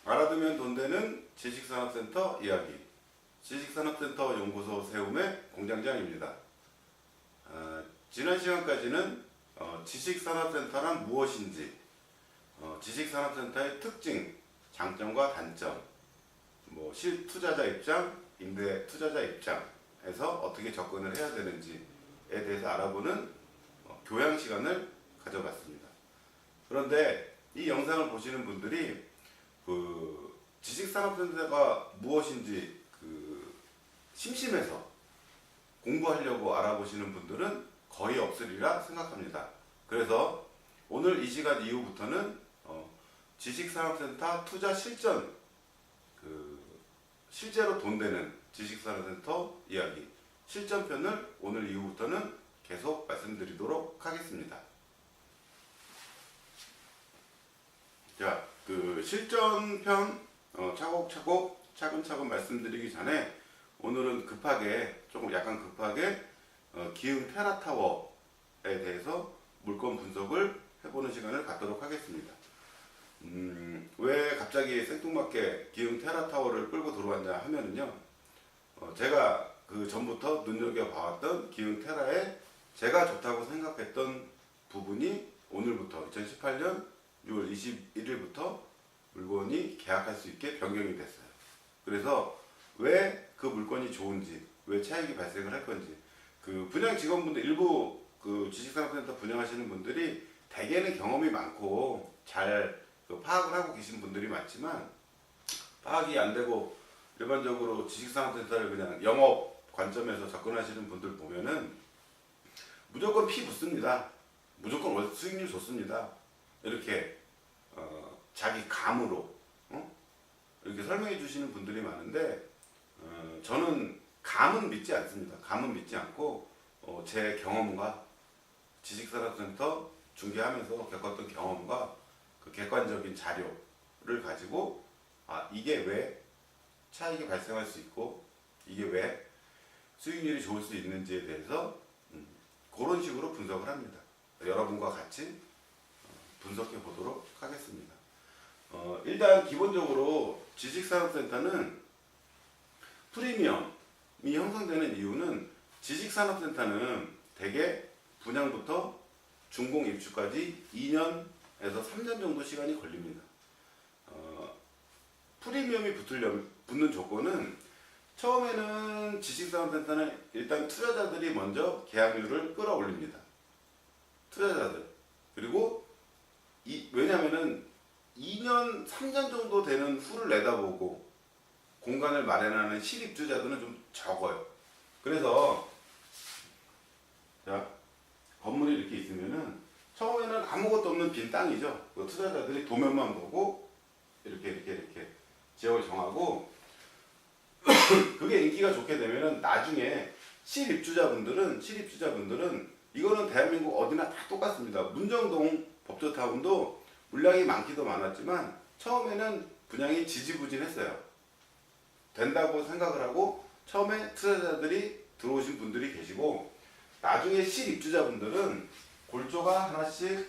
알아두면 돈 되는 지식산업센터 이야기. 지식산업센터 연구소 세움의 공장장입니다. 지난 시간까지는 지식산업센터란 무엇인지, 지식산업센터의 특징, 장점과 단점, 실투자자 입장, 임대 투자자 입장에서 어떻게 접근을 해야 되는지에 대해서 알아보는 교양 시간을 가져봤습니다. 그런데 이 영상을 보시는 분들이 지식산업센터가 무엇인지 심심해서 공부하려고 알아보시는 분들은 거의 없으리라 생각합니다. 그래서 오늘 이 시간 이후부터는 지식산업센터 투자 실전, 실제로 돈 되는 지식산업센터 이야기 실전편을 오늘 이후부터는 계속 말씀드리도록 하겠습니다. 자, 실전편 차곡차곡 차근차근 말씀드리기 전에 오늘은 약간 급하게 기흥 테라타워에 대해서 물건 분석을 해보는 시간을 갖도록 하겠습니다. 왜 갑자기 생뚱맞게 기흥 테라타워를 끌고 들어왔냐 하면은요, 제가 그 전부터 눈여겨봐왔던 기흥 테라에 제가 좋다고 생각했던 부분이 오늘부터 2018년 6월 21일부터 물건이 계약할 수 있게 변경이 됐어요. 그래서 왜 그 물건이 좋은지, 왜 차익이 발생을 할 건지, 분양 직원분들, 일부 지식산업센터 분양하시는 분들이 대개는 경험이 많고 잘 파악을 하고 계신 분들이 많지만, 파악이 안 되고 일반적으로 지식산업센터를 그냥 영업 관점에서 접근하시는 분들 보면은 무조건 피 붙습니다. 무조건 수익률 좋습니다. 이렇게 자기 감으로 이렇게 설명해 주시는 분들이 많은데, 저는 감은 믿지 않습니다. 감은 믿지 않고 제 경험과 지식산업센터 중개하면서 겪었던 경험과 그 객관적인 자료를 가지고 이게 왜 차익이 발생할 수 있고 이게 왜 수익률이 좋을 수 있는지에 대해서 그런 식으로 분석을 합니다. 여러분과 같이 분석해 보도록 하겠습니다. 일단 기본적으로 지식산업센터는 프리미엄이 형성되는 이유는, 지식산업센터는 대개 분양부터 준공 입주까지 2년에서 3년 정도 시간이 걸립니다. 프리미엄이 붙는 조건은, 처음에는 지식산업센터는 일단 투자자들이 먼저 계약률을 끌어올립니다. 투자자들. 그리고 왜냐면은 2년, 3년 정도 되는 후를 내다보고 공간을 마련하는 실입주자들은 좀 적어요. 그래서 건물이 이렇게 있으면은 처음에는 아무것도 없는 빈 땅이죠. 투자자들이 도면만 보고 이렇게 지역을 정하고 그게 인기가 좋게 되면은 나중에 실입주자분들은 이거는 대한민국 어디나 다 똑같습니다. 문정동 법조타운도 물량이 많기도 많았지만 처음에는 분양이 지지부진했어요. 된다고 생각을 하고 처음에 투자자들이 들어오신 분들이 계시고, 나중에 실입주자분들은 골조가 하나씩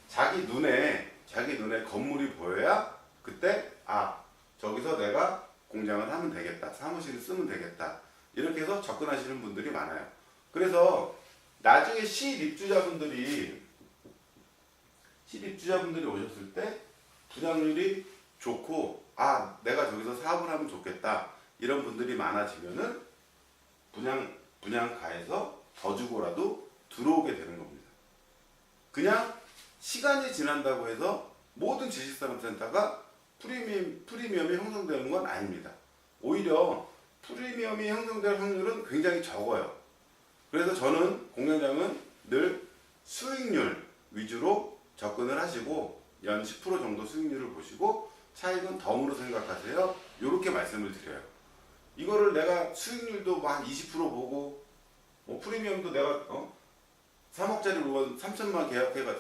자기 눈에 건물이 보여야 그때 저기서 내가 공장을 하면 되겠다, 사무실을 쓰면 되겠다, 이렇게 해서 접근하시는 분들이 많아요. 그래서 나중에 실입주자분들이 오셨을 때 분양률이 좋고 내가 저기서 사업을 하면 좋겠다, 이런 분들이 많아지면은 분양가에서 더 주고라도 들어오게 되는 겁니다. 그냥 시간이 지난다고 해서 모든 지식산업센터가 프리미엄이 형성되는 건 아닙니다. 오히려 프리미엄이 형성될 확률은 굉장히 적어요. 그래서 저는 공장장은 늘 수익률 위주로 접근을 하시고 연 10% 정도 수익률을 보시고 차익은 덤으로 생각하세요. 이렇게 말씀을 드려요. 이거를 내가 수익률도 뭐 한 20% 보고 프리미엄도 내가 3억짜리 물건 3천만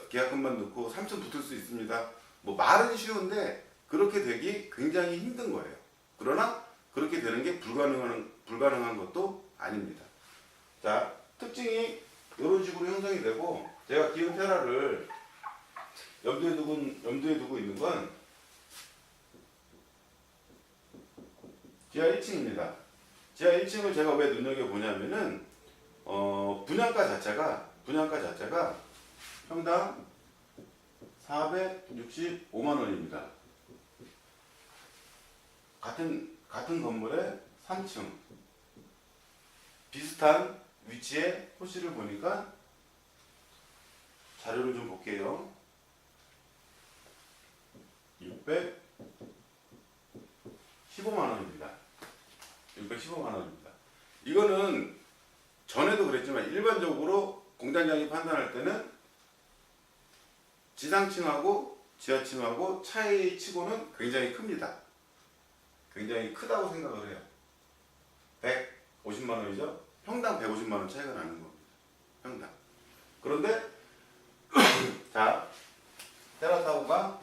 계약금만 넣고 3천 붙을 수 있습니다. 뭐 말은 쉬운데 그렇게 되기 굉장히 힘든 거예요. 그러나 그렇게 되는 게 불가능한 것도 아닙니다. 자, 특징이 이런 식으로 형성이 되고, 제가 기흥 테라를 염두에 두고 있는 건 지하 1층입니다. 지하 1층을 제가 왜 눈여겨보냐면은 분양가 자체가 평당 465만 원입니다. 같은 건물의 3층 비슷한 위치에 호실을 보니까, 자료를 좀 볼게요. 615만 원입니다. 615만 원입니다. 이거는 전에도 그랬지만 일반적으로 공단장이 판단할 때는 지상층하고 지하층하고 차이 치고는 굉장히 큽니다. 굉장히 크다고 생각을 해요. 150만 원이죠. 평당 150만 원 차이가 나는 겁니다. 평당. 그런데 자, 테라타워가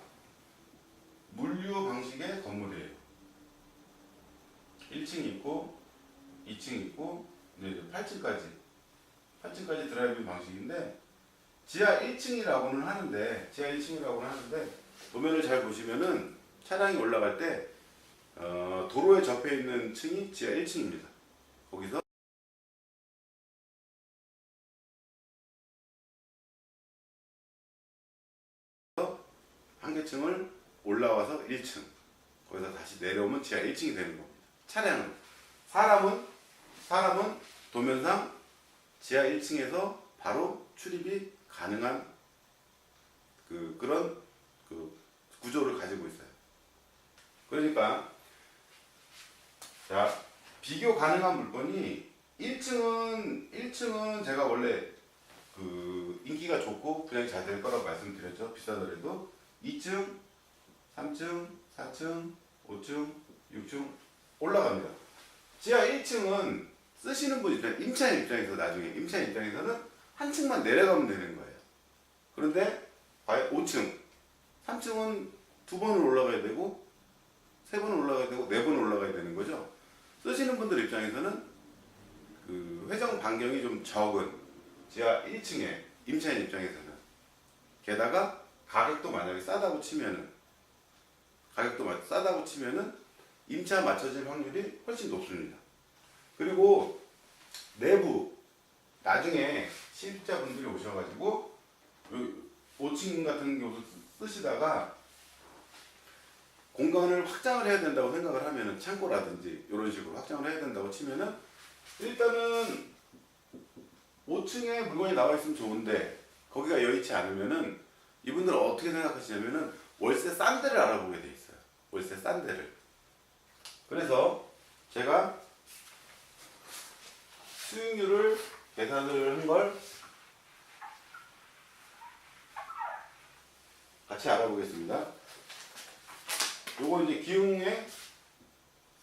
물류 방식의 건물이에요. 1층 있고 2층 있고 8층까지 드라이빙 방식인데, 지하 1층이라고는 하는데 도면을 잘 보시면은 차량이 올라갈 때 도로에 접해 있는 층이 지하 1층입니다. 거기서 한 개층을 올라와서 1층, 거기서 다시 내려오면 지하 1층이 되는 겁니다. 차량은. 사람은 도면상 지하 1층에서 바로 출입이 가능한 그런 구조를 가지고 있어요. 그러니까 자, 비교 가능한 물건이 1층은 제가 원래 인기가 좋고 분양이 잘 될 거라고 말씀드렸죠. 비싸더라도 2층, 3층, 4층, 5층, 6층 올라갑니다. 지하 1층은 쓰시는 분 임차인 입장에서는 한 층만 내려가면 되는 거예요. 그런데 5층, 3층은 2번을 올라가야 되고 3번을 올라가야 되고 4번을 올라가야 되는 거죠. 쓰시는 분들 입장에서는 회전 반경이 좀 적은 지하 1층에 임차인 입장에서는, 게다가 가격도 만약에 싸다고 치면은 임차 맞춰질 확률이 훨씬 높습니다. 그리고 내부 나중에 시입자분들이 오셔가지고 5층 같은 경우 쓰시다가 공간을 확장을 해야 된다고 생각을 하면은, 창고라든지 이런 식으로 확장을 해야 된다고 치면은, 일단은 5층에 물건이 나와 있으면 좋은데 거기가 여의치 않으면은 이분들은 어떻게 생각하시냐면은 월세 싼 데를 알아보게 돼 있어요. 월세 싼 데를. 그래서 제가 수익률을 계산을 한 걸 같이 알아보겠습니다. 요거 이제 기흥의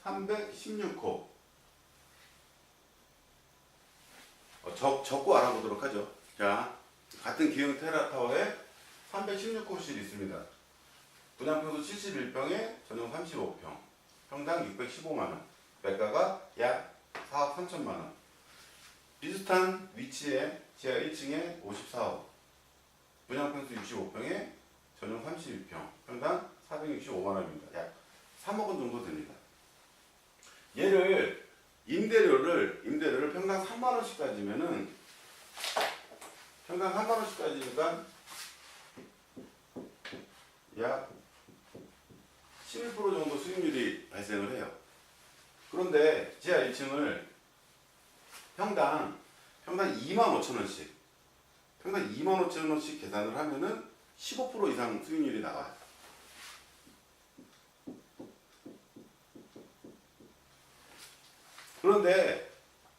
316호 적고 알아보도록 하죠. 자, 같은 기흥 테라타워에 316호실이 있습니다. 분양평수 71평에 전용 35평, 평당 615만원, 매가가 약 4억 3천만원. 비슷한 위치에 지하 1층에 54억, 분양평수 65평에 전용 32평, 평당 465만원입니다. 약 3억 원 정도 됩니다. 얘를 임대료를 평당 3만원씩 따지면은, 평당 3만원씩 따지니까 약 11% 정도 수익률이 발생을 해요. 그런데 지하 1층을 평당 25,000원씩 계산을 하면은 15% 이상 수익률이 나와요. 그런데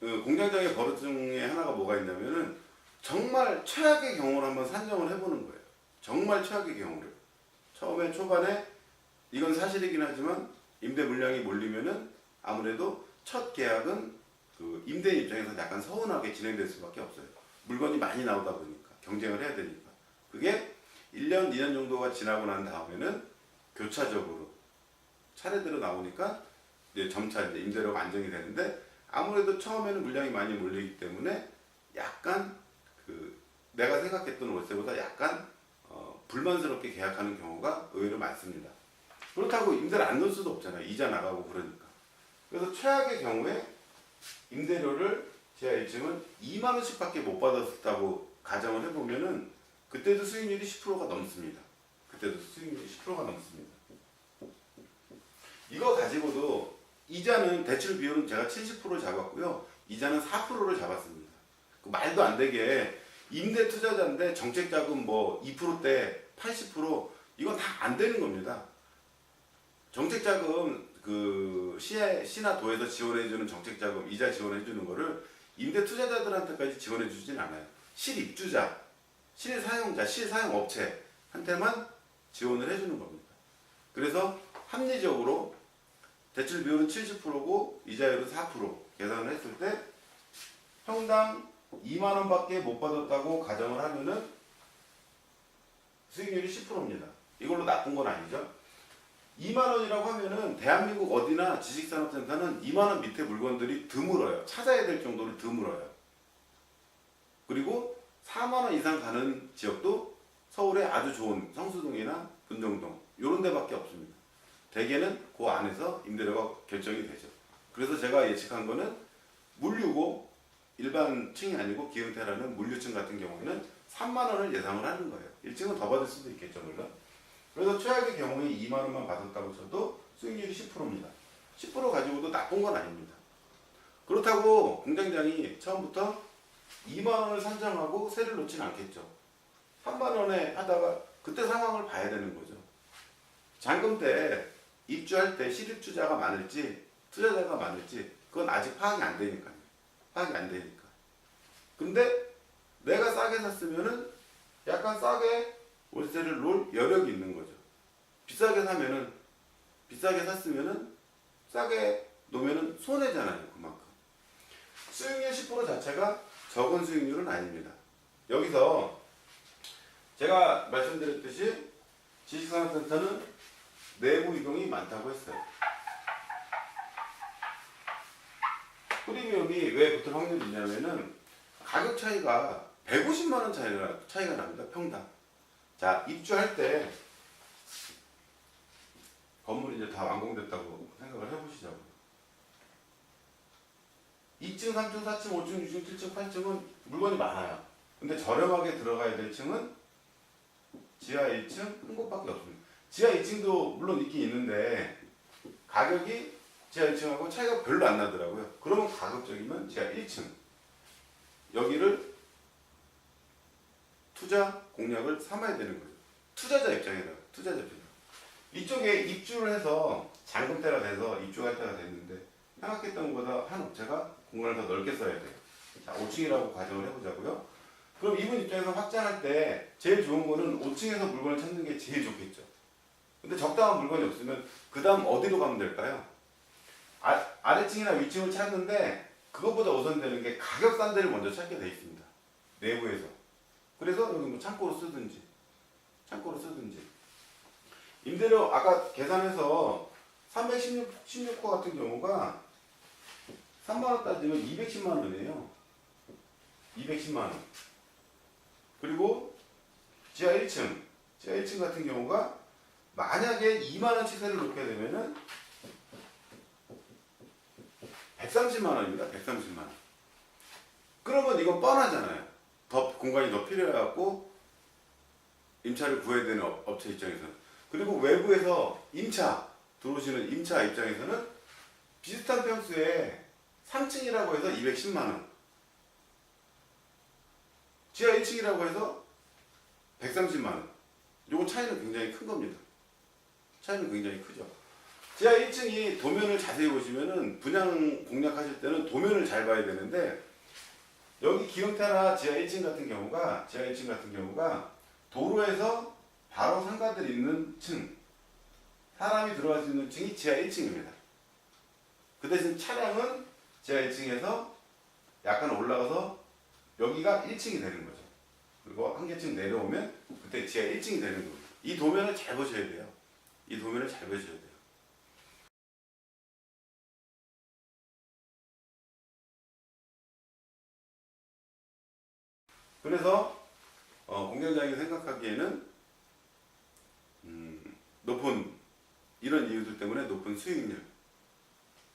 공장장의 버릇 중에 하나가 뭐가 있냐면은, 정말 최악의 경우를 한번 산정을 해보는 거예요. 정말 최악의 경우를. 처음에 초반에 이건 사실이긴 하지만 임대 물량이 몰리면은 아무래도 첫 계약은 그 임대인 입장에서 약간 서운하게 진행될 수밖에 없어요. 물건이 많이 나오다 보니까 경쟁을 해야 되니까. 그게 1년, 2년 정도가 지나고 난 다음에는 교차적으로 차례대로 나오니까 이제 점차 이제 임대료가 안정이 되는데 아무래도 처음에는 물량이 많이 몰리기 때문에 약간 그 내가 생각했던 월세보다 약간 불만스럽게 계약하는 경우가 의외로 많습니다. 그렇다고 임대를 안 넣을 수도 없잖아요. 이자 나가고 그러니까. 그래서 최악의 경우에 임대료를 지하 1층은 2만 원씩밖에 못 받았다고 가정을 해보면은 그때도 수익률이 10%가 넘습니다. 그때도 수익률이 10%가 넘습니다. 이거 가지고도 이자는 대출 비율은 제가 70% 잡았고요. 이자는 4%를 잡았습니다. 그 말도 안 되게 임대 투자자인데 정책자금 뭐 2%대 80% 이건 다 안 되는 겁니다. 정책자금 그 시나 도에서 지원해주는 정책자금 이자 지원해주는 거를 임대 투자자들한테까지 지원해주진 않아요. 실입주자, 실사용자, 실사용업체한테만 지원을 해주는 겁니다. 그래서 합리적으로 대출 비율은 70%고 이자율은 4% 계산을 했을 때 평당 2만 원밖에 못 받았다고 가정을 하면은 수익률이 10%입니다. 이걸로 나쁜 건 아니죠. 2만 원이라고 하면은 대한민국 어디나 지식산업센터는 2만 원 밑에 물건들이 드물어요. 찾아야 될 정도로 드물어요. 그리고 4만 원 이상 가는 지역도 서울에 아주 좋은 성수동이나 분정동 이런 데밖에 없습니다. 대개는 그 안에서 임대료가 결정이 되죠. 그래서 제가 예측한 거는 물류고 일반 층이 아니고 기흥태라는 물류층 같은 경우에는 3만 원을 예상을 하는 거예요. 1층은 더 받을 수도 있겠죠, 물론. 그래서 최악의 경우에 2만 원만 받았다고 쳐도 수익률이 10%입니다. 10% 가지고도 나쁜 건 아닙니다. 그렇다고 공장장이 처음부터 2만 원을 산정하고 세를 놓진 않겠죠. 3만 원에 하다가 그때 상황을 봐야 되는 거죠. 잔금 때 입주할 때 실입주자가 많을지 투자자가 많을지 그건 아직 파악이 안 되니까요. 파악이 안 되니까. 근데 내가 싸게 샀으면은 약간 싸게 월세를 놓을 여력이 있는 거죠. 비싸게 샀으면은 싸게 놓으면은 손해잖아요. 그만큼. 수익률 10% 자체가 적은 수익률은 아닙니다. 여기서 제가 말씀드렸듯이 지식산업센터는 내부 이동이 많다고 했어요. 프리미엄이 왜 붙을 확률이 있냐면은 가격 차이가 150만 원 차이가 납니다. 평당. 자, 입주할 때 건물이 이제 다 완공됐다고 생각을 해보시자고요. 2층, 3층, 4층, 5층, 6층, 7층, 8층은 물건이 많아요. 근데 저렴하게 들어가야 될 층은 지하 1층 한 곳밖에 없습니다. 지하 2층도 물론 있긴 있는데 가격이 지하 1층하고 차이가 별로 안 나더라고요. 그러면 가급적이면 지하 1층 여기를 투자 공략을 삼아야 되는 거죠. 투자자 입장에다가 이쪽에 입주를 해서 잔금때가 돼서 입주할 때가 됐는데 생각했던 것보다 한 업체가 공간을 더 넓게 써야 돼요. 자, 5층이라고 가정을 해보자고요. 그럼 이분 입장에서 확장할 때 제일 좋은 거는 5층에서 물건을 찾는 게 제일 좋겠죠. 근데 적당한 물건이 없으면 그 다음 어디로 가면 될까요? 아래층이나 위층을 찾는데 그것보다 우선되는 게 가격 싼 데를 먼저 찾게 돼 있습니다. 내부에서. 그래서 여기 뭐 창고로 쓰든지 임대료 아까 계산해서 316호 같은 경우가 3만원 따지면 210만원이에요. 210만원. 그리고 지하 1층 같은 경우가 만약에 2만원 시세를 놓게 되면은 130만원입니다. 130만원. 그러면 이건 뻔하잖아요. 더 공간이 더 필요해갖고 임차를 구해야 되는 업체 입장에서는. 그리고 외부에서 들어오시는 임차 입장에서는 비슷한 평수에 3층이라고 해서 210만원, 지하 1층이라고 해서 130만원. 요거 차이는 굉장히 큰 겁니다. 차이는 굉장히 크죠. 지하 1층이 도면을 자세히 보시면은 분양 공략하실 때는 도면을 잘 봐야 되는데 여기 기흥타나 지하 1층 같은 경우가 도로에서 바로 상가들 있는 층, 사람이 들어갈 수 있는 층이 지하 1층입니다. 그 대신 차량은 지하 1층에서 약간 올라가서 여기가 1층이 되는 거죠. 그리고 한 개층 내려오면 그때 지하 1층이 되는 거예요. 이 도면을 잘 보셔야 돼요. 이 도면을 잘 보셔야 돼요. 그래서 공장장이 생각하기에는 높은 이런 이유들 때문에 높은 수익률,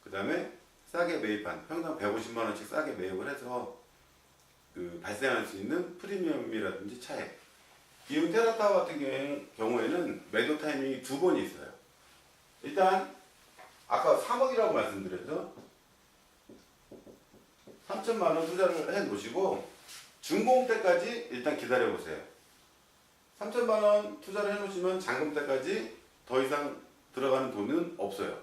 그 다음에 싸게 매입한 평당 150만 원씩 싸게 매입을 해서 그 발생할 수 있는 프리미엄이라든지 차액. 기흥 테라타워 같은 경우에는 매도 타이밍이 두 번이 있어요. 일단 아까 3억이라고 말씀드렸죠. 3천만 원 투자를 해 놓으시고 준공 때까지 일단 기다려 보세요. 3천만 원 투자를 해 놓으시면 잔금 때까지 더 이상 들어가는 돈은 없어요.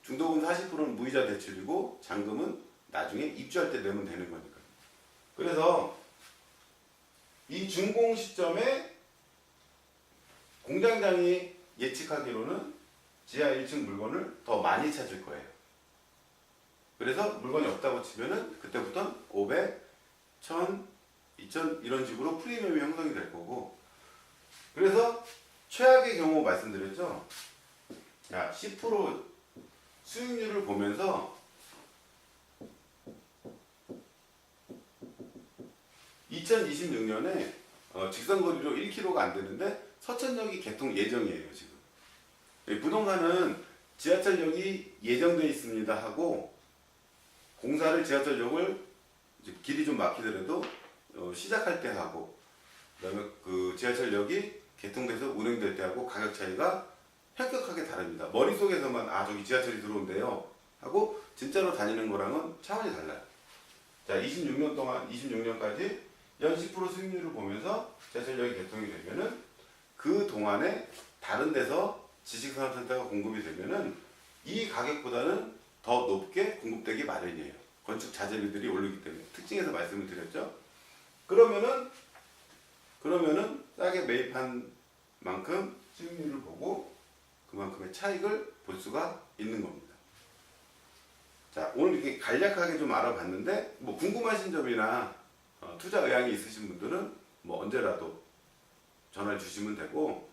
중도금 40%는 무이자 대출이고 잔금은 나중에 입주할 때 내면 되는 거니까. 그래서 이 준공 시점에 공장장이 예측하기로는 지하 1층 물건을 더 많이 찾을 거예요. 그래서 물건이 없다고 치면은 그때부터는 500, 1000, 2000 이런 식으로 프리미엄이 형성이 될 거고, 그래서 최악의 경우 말씀드렸죠. 야, 10% 수익률을 보면서 2026년에 직선거리로 1km가 안 되는데 서천역이 개통 예정이에요. 지금 부동산은 지하철역이 예정되어 있습니다 하고 공사를 지하철역을 이제 길이 좀 막히더라도 시작할 때 하고, 그다음에 그 지하철역이 개통돼서 운행될 때 하고 가격 차이가 현격하게 다릅니다. 머릿속에서만 저기 지하철이 들어온대요 하고 진짜로 다니는 거랑은 차원이 달라요. 자, 26년 동안 26년까지 연 10% 수익률을 보면서 지하철역이 개통이 되면은 그 동안에 다른 데서 지식산업센터가 공급이 되면은 이 가격보다는 더 높게 공급되기 마련이에요. 건축 자재비들이 오르기 때문에. 특징에서 말씀을 드렸죠. 그러면은 싸게 매입한 만큼 수익률을 보고 그만큼의 차익을 볼 수가 있는 겁니다. 자, 오늘 이렇게 간략하게 좀 알아봤는데 뭐 궁금하신 점이나 투자 의향이 있으신 분들은 뭐 언제라도 전화를 주시면 되고,